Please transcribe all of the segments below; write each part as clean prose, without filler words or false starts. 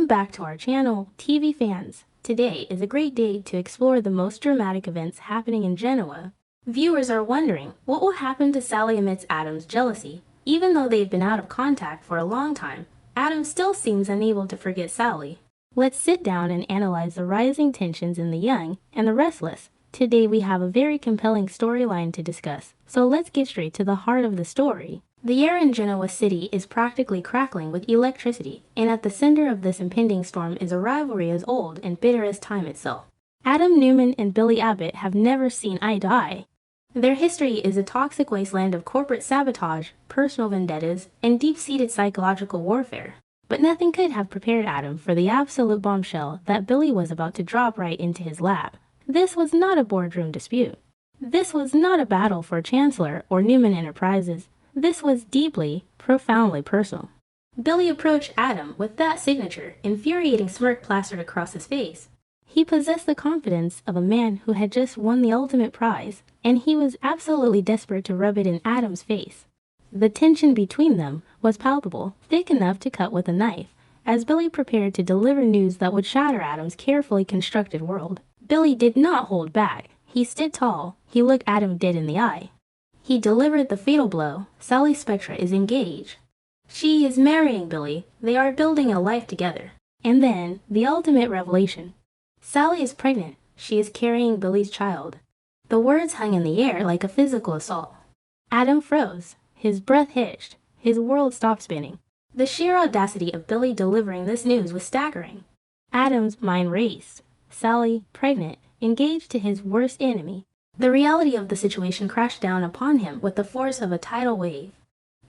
Welcome back to our channel, TV fans. Today is a great day to explore the most dramatic events happening in Genoa. Viewers are wondering what will happen to Sally amidst Adam's jealousy. Even though they've been out of contact for a long time, Adam still seems unable to forget Sally. Let's sit down and analyze the rising tensions in the young and the restless. Today we have a very compelling storyline to discuss, so let's get straight to the heart of the story. The air in Genoa City is practically crackling with electricity, and at the center of this impending storm is a rivalry as old and bitter as time itself. Adam Newman and Billy Abbott have never seen eye to eye. Their history is a toxic wasteland of corporate sabotage, personal vendettas, and deep-seated psychological warfare. But nothing could have prepared Adam for the absolute bombshell that Billy was about to drop right into his lap. This was not a boardroom dispute. This was not a battle for Chancellor or Newman Enterprises. This was deeply, profoundly personal. Billy approached Adam with that signature, infuriating smirk plastered across his face. He possessed the confidence of a man who had just won the ultimate prize, and he was absolutely desperate to rub it in Adam's face. The tension between them was palpable, thick enough to cut with a knife, as Billy prepared to deliver news that would shatter Adam's carefully constructed world. Billy did not hold back. He stood tall. He looked Adam dead in the eye. He delivered the fatal blow. Sally Spectra is engaged. She is marrying Billy. They are building a life together. And then, the ultimate revelation. Sally is pregnant. She is carrying Billy's child. The words hung in the air like a physical assault. Adam froze. His breath hitched. His world stopped spinning. The sheer audacity of Billy delivering this news was staggering. Adam's mind raced. Sally, pregnant, engaged to his worst enemy. The reality of the situation crashed down upon him with the force of a tidal wave.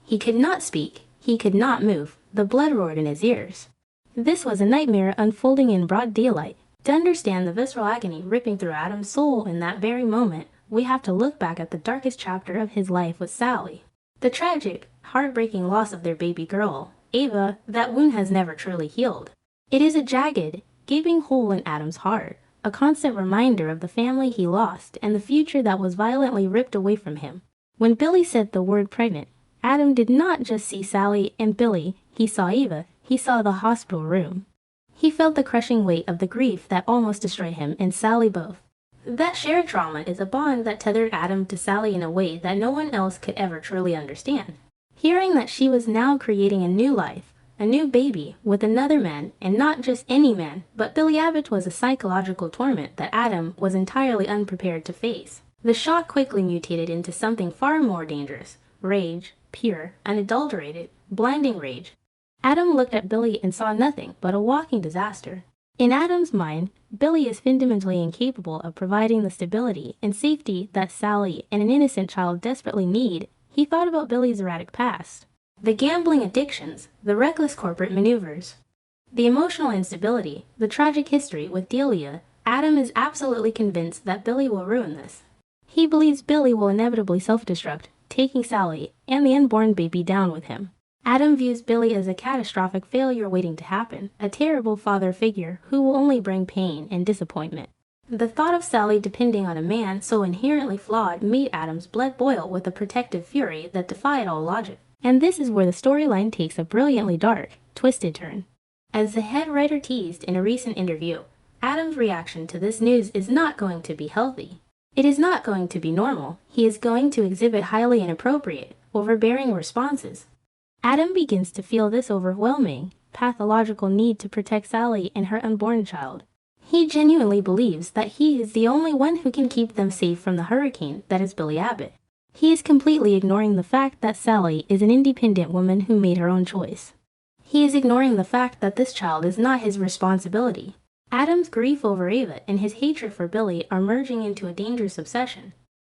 He could not speak. He could not move. The blood roared in his ears. This was a nightmare unfolding in broad daylight. To understand the visceral agony ripping through Adam's soul in that very moment, we have to look back at the darkest chapter of his life with Sally. The tragic, heartbreaking loss of their baby girl, Ava. That wound has never truly healed. It is a jagged, gaping hole in Adam's heart. A constant reminder of the family he lost and the future that was violently ripped away from him. When Billy said the word pregnant, Adam did not just see Sally and Billy, he saw Eva, he saw the hospital room. He felt the crushing weight of the grief that almost destroyed him and Sally both. That shared trauma is a bond that tethered Adam to Sally in a way that no one else could ever truly understand. Hearing that she was now creating a new life, a new baby, with another man, and not just any man, but Billy Abbott was a psychological torment that Adam was entirely unprepared to face. The shock quickly mutated into something far more dangerous. Rage, pure, unadulterated, blinding rage. Adam looked at Billy and saw nothing but a walking disaster. In Adam's mind, Billy is fundamentally incapable of providing the stability and safety that Sally and an innocent child desperately need. He thought about Billy's erratic past. The gambling addictions, the reckless corporate maneuvers, the emotional instability, the tragic history with Delia. Adam is absolutely convinced that Billy will ruin this. He believes Billy will inevitably self-destruct, taking Sally and the unborn baby down with him. Adam views Billy as a catastrophic failure waiting to happen, a terrible father figure who will only bring pain and disappointment. The thought of Sally depending on a man so inherently flawed made Adam's blood boil with a protective fury that defied all logic. And this is where the storyline takes a brilliantly dark, twisted turn. As the head writer teased in a recent interview, Adam's reaction to this news is not going to be healthy. It is not going to be normal. He is going to exhibit highly inappropriate, overbearing responses. Adam begins to feel this overwhelming, pathological need to protect Sally and her unborn child. He genuinely believes that he is the only one who can keep them safe from the hurricane that is Billy Abbott. He is completely ignoring the fact that Sally is an independent woman who made her own choice. He is ignoring the fact that this child is not his responsibility. Adam's grief over Ava and his hatred for Billy are merging into a dangerous obsession.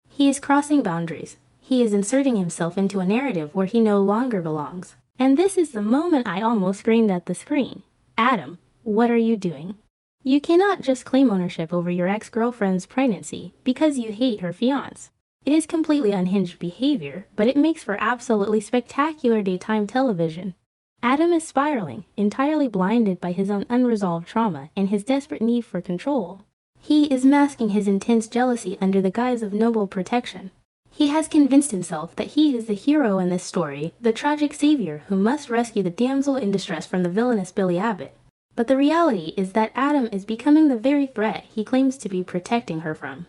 He is crossing boundaries. He is inserting himself into a narrative where he no longer belongs. And this is the moment I almost screamed at the screen. Adam, what are you doing? You cannot just claim ownership over your ex-girlfriend's pregnancy because you hate her fiancé. It is completely unhinged behavior, but it makes for absolutely spectacular daytime television. Adam is spiraling, entirely blinded by his own unresolved trauma and his desperate need for control. He is masking his intense jealousy under the guise of noble protection. He has convinced himself that he is the hero in this story, the tragic savior who must rescue the damsel in distress from the villainous Billy Abbott. But the reality is that Adam is becoming the very threat he claims to be protecting her from.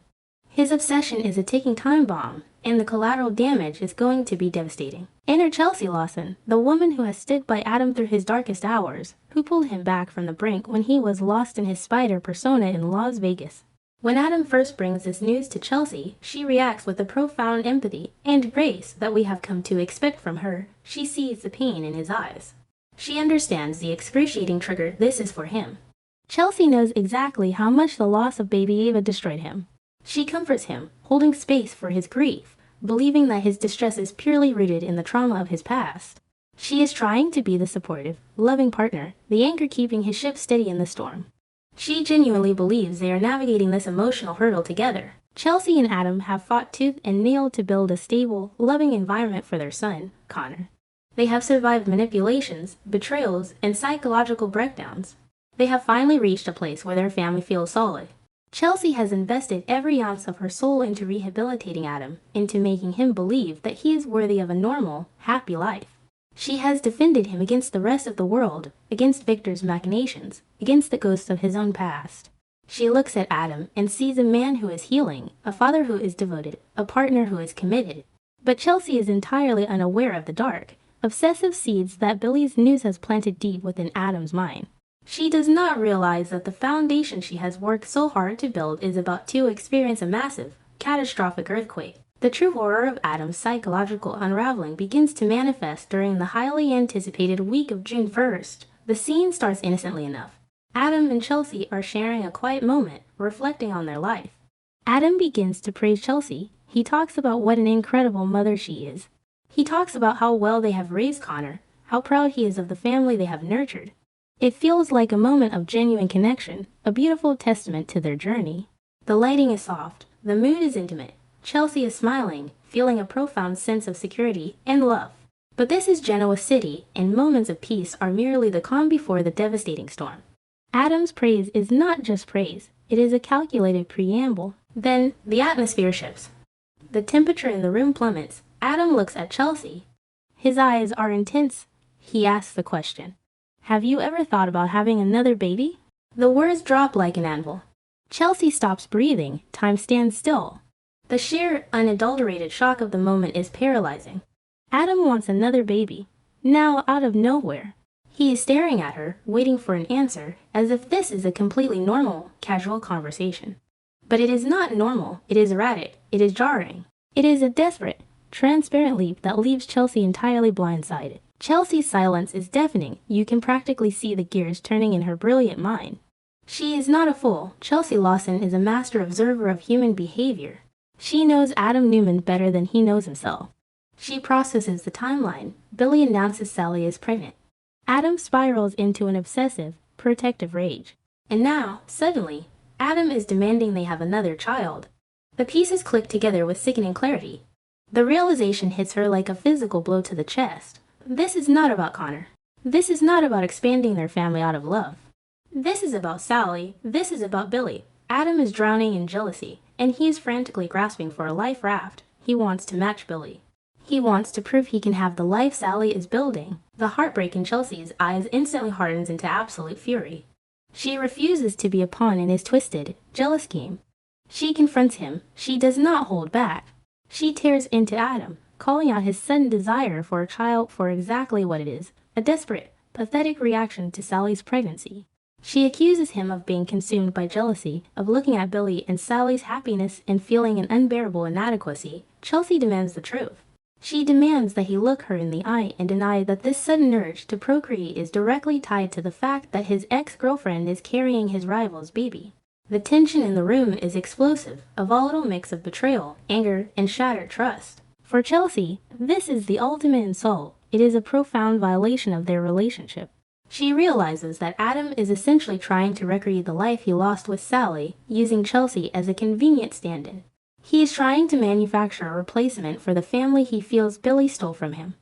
His obsession is a ticking time bomb, and the collateral damage is going to be devastating. Enter Chelsea Lawson, the woman who has stood by Adam through his darkest hours, who pulled him back from the brink when he was lost in his spider persona in Las Vegas. When Adam first brings this news to Chelsea, she reacts with the profound empathy and grace that we have come to expect from her. She sees the pain in his eyes. She understands the excruciating trigger this is for him. Chelsea knows exactly how much the loss of baby Ava destroyed him. She comforts him, holding space for his grief, believing that his distress is purely rooted in the trauma of his past. She is trying to be the supportive, loving partner, the anchor keeping his ship steady in the storm. She genuinely believes they are navigating this emotional hurdle together. Chelsea and Adam have fought tooth and nail to build a stable, loving environment for their son, Connor. They have survived manipulations, betrayals, and psychological breakdowns. They have finally reached a place where their family feels solid. Chelsea has invested every ounce of her soul into rehabilitating Adam, into making him believe that he is worthy of a normal, happy life. She has defended him against the rest of the world, against Victor's machinations, against the ghosts of his own past. She looks at Adam and sees a man who is healing, a father who is devoted, a partner who is committed. But Chelsea is entirely unaware of the dark, obsessive seeds that Billy's news has planted deep within Adam's mind. She does not realize that the foundation she has worked so hard to build is about to experience a massive, catastrophic earthquake. The true horror of Adam's psychological unraveling begins to manifest during the highly anticipated week of June 1st. The scene starts innocently enough. Adam and Chelsea are sharing a quiet moment, reflecting on their life. Adam begins to praise Chelsea. He talks about what an incredible mother she is. He talks about how well they have raised Connor, how proud he is of the family they have nurtured. It feels like a moment of genuine connection, a beautiful testament to their journey. The lighting is soft, the mood is intimate. Chelsea is smiling, feeling a profound sense of security and love. But this is Genoa City, and moments of peace are merely the calm before the devastating storm. Adam's praise is not just praise, it is a calculated preamble. Then, the atmosphere shifts. The temperature in the room plummets. Adam looks at Chelsea. His eyes are intense. He asks the question, "Have you ever thought about having another baby?" The words drop like an anvil. Chelsea stops breathing. Time stands still. The sheer, unadulterated shock of the moment is paralyzing. Adam wants another baby. Now, out of nowhere. He is staring at her, waiting for an answer, as if this is a completely normal, casual conversation. But it is not normal. It is erratic. It is jarring. It is a desperate, transparent leap that leaves Chelsea entirely blindsided. Chelsea's silence is deafening. You can practically see the gears turning in her brilliant mind. She is not a fool. Chelsea Lawson is a master observer of human behavior. She knows Adam Newman better than he knows himself. She processes the timeline. Billy announces Sally is pregnant. Adam spirals into an obsessive, protective rage. And now, suddenly, Adam is demanding they have another child. The pieces click together with sickening clarity. The realization hits her like a physical blow to the chest. This is not about Connor. This is not about expanding their family out of love. This is about Sally. This is about Billy. Adam is drowning in jealousy, and he is frantically grasping for a life raft. He wants to match Billy. He wants to prove he can have the life Sally is building. The heartbreak in Chelsea's eyes instantly hardens into absolute fury. She refuses to be a pawn in his twisted, jealous game. She confronts him. She does not hold back. She tears into Adam, calling out his sudden desire for a child for exactly what it is, a desperate, pathetic reaction to Sally's pregnancy. She accuses him of being consumed by jealousy, of looking at Billy and Sally's happiness and feeling an unbearable inadequacy. Chelsea demands the truth. She demands that he look her in the eye and deny that this sudden urge to procreate is directly tied to the fact that his ex-girlfriend is carrying his rival's baby. The tension in the room is explosive, a volatile mix of betrayal, anger, and shattered trust. For Chelsea, this is the ultimate insult. It is a profound violation of their relationship. She realizes that Adam is essentially trying to recreate the life he lost with Sally, using Chelsea as a convenient stand-in. He is trying to manufacture a replacement for the family he feels Billy stole from him.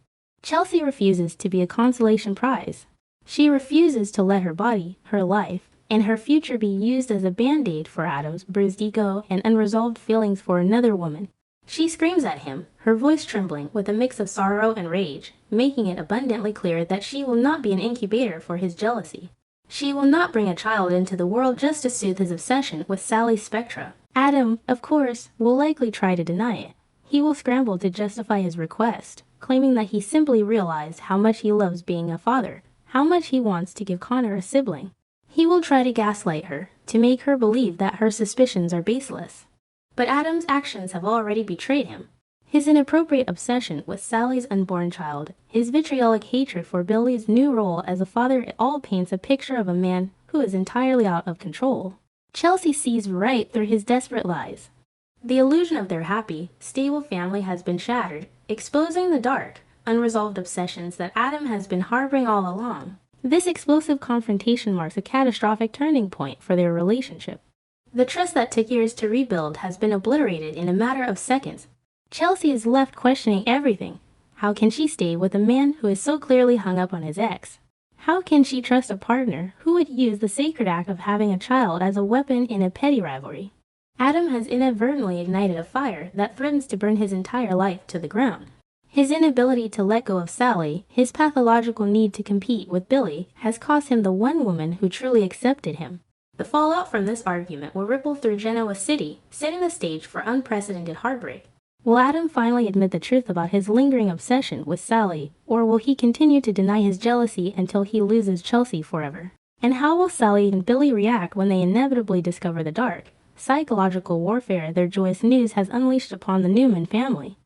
Chelsea refuses to be a consolation prize. She refuses to let her body, her life, and her future be used as a band-aid for Adam's bruised ego and unresolved feelings for another woman. She screams at him, her voice trembling with a mix of sorrow and rage, making it abundantly clear that she will not be an incubator for his jealousy. She will not bring a child into the world just to soothe his obsession with Sally's spectra. Adam, of course, will likely try to deny it. He will scramble to justify his request, claiming that he simply realized how much he loves being a father, how much he wants to give Connor a sibling. He will try to gaslight her, to make her believe that her suspicions are baseless. But Adam's actions have already betrayed him. His inappropriate obsession with Sally's unborn child, his vitriolic hatred for Billy's new role as a father, it all paints a picture of a man who is entirely out of control. Chelsea sees right through his desperate lies. The illusion of their happy, stable family has been shattered, exposing the dark, unresolved obsessions that Adam has been harboring all along. This explosive confrontation marks a catastrophic turning point for their relationship. The trust that took years to rebuild has been obliterated in a matter of seconds. Chelsea is left questioning everything. How can she stay with a man who is so clearly hung up on his ex? How can she trust a partner who would use the sacred act of having a child as a weapon in a petty rivalry? Adam has inadvertently ignited a fire that threatens to burn his entire life to the ground. His inability to let go of Sally, his pathological need to compete with Billy, has cost him the one woman who truly accepted him. The fallout from this argument will ripple through Genoa City, setting the stage for unprecedented heartbreak. Will Adam finally admit the truth about his lingering obsession with Sally, or will he continue to deny his jealousy until he loses Chelsea forever? And how will Sally and Billy react when they inevitably discover the dark, psychological warfare their joyous news has unleashed upon the Newman family?